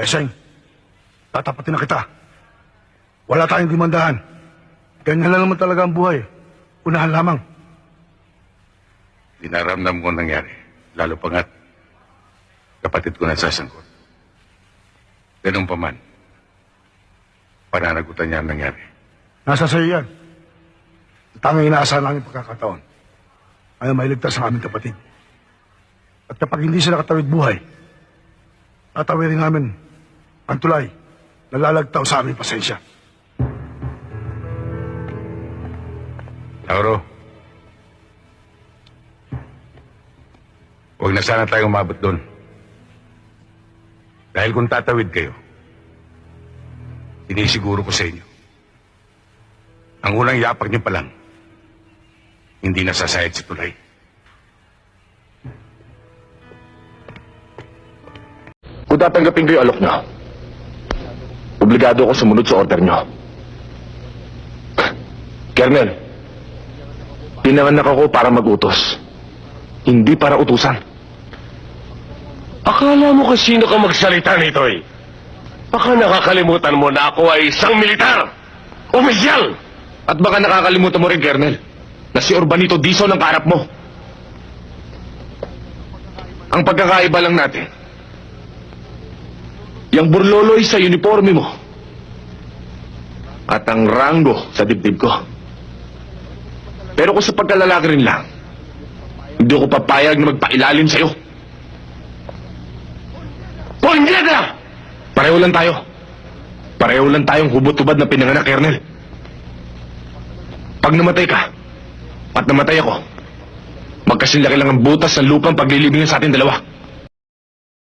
Seng, tatapatin na kita. Wala tayong dimandahan. Ganyan lang naman talaga ang buhay. Unahan lamang. Dinaramdam ko ang nangyari. Lalo pa nga't kapatid ko nasasangkot. Ganun pa man, pananagutan niya ang nangyari. Nasa sa'yo yan. Ang tanging inaasahan namin pagkakataon ay mailigtas ang aming kapatid. At kapag hindi sila katawid buhay, tatawirin namin ang tulay na lalagtaw sa aming pasensya. Lauro, huwag na sana tayong umabot doon. Dahil kung tatawid kayo, sinisiguro ko sa inyo, ang unang yapak niyo pa lang, hindi nasasayad sa tulay. Kung tatanggapin ko yung alok nyo, obligado ako sumunod sa order nyo. Colonel, pinanganak ako para mag-utos, hindi para utusan. Akala mo kasi sino ka magsalita nito eh. Baka nakakalimutan mo na ako ay isang militar! Opisyal! At baka nakakalimutan mo rin, Colonel, na si Urbanito Dizon ang kaharap mo. Ang pagkakaiba lang natin, yung burloloy sa uniforme mo at ang ranggo sa dibdib ko. Pero kung sa pagkalalaki rin lang, hindi ko papayag na magpailalim sa'yo. Punyeta! Pareho lang tayo. Pareho lang tayong hubot-hubad na pinanganak, Colonel. Pag namatay ka, at namatay ako, magkasinlaki lang ang butas ng lupang paglilibingan sa ating dalawa.